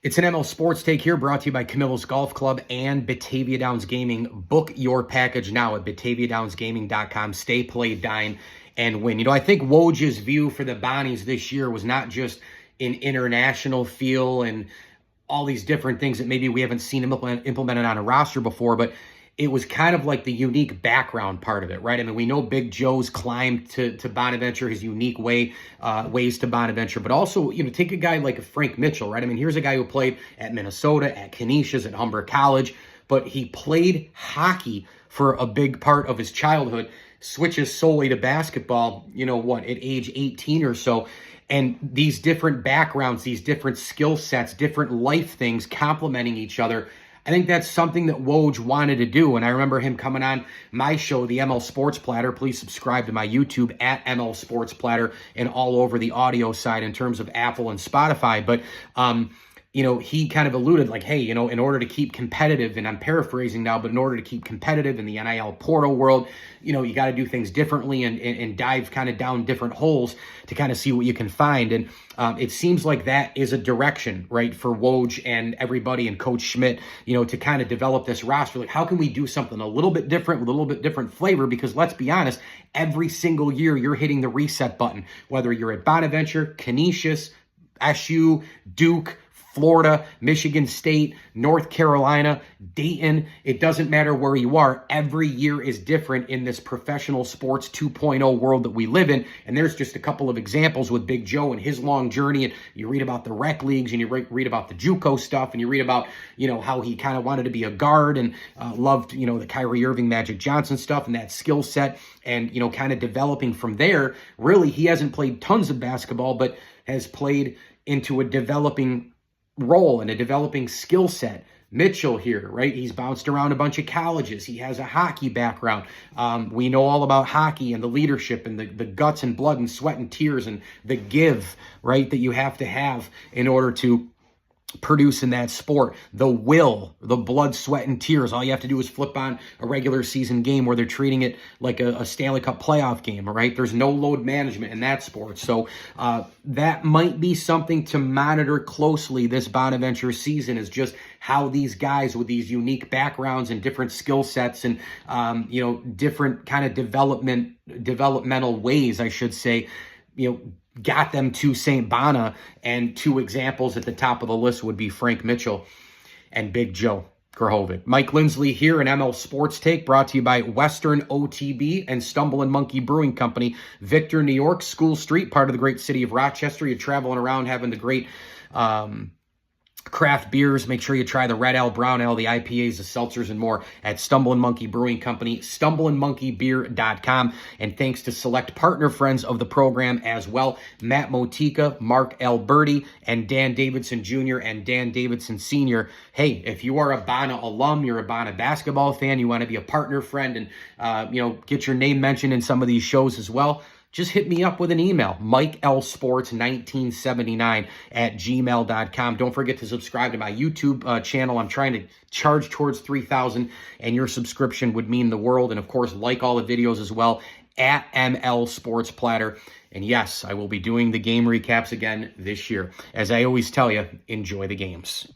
It's an ML Sports Take here, brought to you by Camillus Golf Club and Batavia Downs Gaming. Book your package now at bataviadownsgaming.com. Stay, play, dine, and win. You know, I think Woj's view for the Bonnies this year was not just an international feel and all these different things that maybe we haven't seen implemented on a roster before, but it was kind of like the unique background part of it, right? I mean, we know Big Joe's climb to Bonaventure, his unique ways to Bonaventure, but also, you know, take a guy like Frank Mitchell, right? I mean, here's a guy who played at Minnesota, at Canisius, at Humber College, but he played hockey for a big part of his childhood, switches solely to basketball, you know what, at age 18 or so. And these different backgrounds, these different skill sets, different life things complementing each other, I think that's something that Woj wanted to do. And I remember him coming on my show, the ML Sports Platter. Please subscribe to my YouTube at ML Sports Platter and all over the audio side in terms of Apple and Spotify. But, you know, he kind of alluded like, hey, you know, in order to keep competitive, and I'm paraphrasing now, but in order to keep competitive in the NIL portal world, you know, you got to do things differently and dive kind of down different holes to kind of see what you can find. And it seems like that is a direction, right, for Woj and everybody and Coach Schmidt, you know, to kind of develop this roster. Like, how can we do something a little bit different with a little bit different flavor? Because let's be honest, every single year you're hitting the reset button, whether you're at Bonaventure, Canisius, SU, Duke, Florida, Michigan State, North Carolina, Dayton. It doesn't matter where you are. Every year is different in this professional sports 2.0 world that we live in. And there's just a couple of examples with Big Joe and his long journey. And you read about the rec leagues, and you read about the JUCO stuff, and you read about, you know, how he kind of wanted to be a guard and loved, you know, the Kyrie Irving, Magic Johnson stuff and that skill set, and, you know, kind of developing from there. Really, he hasn't played tons of basketball, but has played into a developing role and a developing skill set. Mitchell here, right? He's bounced around a bunch of colleges. He has a hockey background. We know all about hockey and the leadership and the guts and blood and sweat and tears and the give, right, that you have to have in order to produce in that sport. The will, the blood, sweat, and tears. All you have to do is flip on a regular season game where they're treating it like a Stanley Cup playoff game, right? There's no load management in that sport. So that might be something to monitor closely this Bonaventure season, is just how these guys with these unique backgrounds and different skill sets and, you know, different kind of developmental ways, I should say, you know, got them to St. Bona. And two examples at the top of the list would be Frank Mitchell and Big Joe Grahovic. Mike Lindsley here in ML Sports Take, brought to you by Western OTB and Stumble and Monkey Brewing Company, Victor, New York, School Street, part of the great city of Rochester. You're traveling around having the great craft beers. Make sure you try the Red Ale, Brown Ale, the IPAs, the seltzers, and more at Stumble and Monkey Brewing Company, stumbleandmonkeybeer.com. And thanks to select partner friends of the program as well, Matt Motika, Mark Alberti, and Dan Davidson Jr. and Dan Davidson Sr. Hey, if you are a Bona alum, you're a Bona basketball fan, you want to be a partner friend and, you know, get your name mentioned in some of these shows as well, just hit me up with an email, MikeLSports1979 at gmail.com. Don't forget to subscribe to my YouTube channel. I'm trying to charge towards 3,000, and your subscription would mean the world. And, of course, like all the videos as well at ML Sports Platter. And, yes, I will be doing the game recaps again this year. As I always tell you, enjoy the games.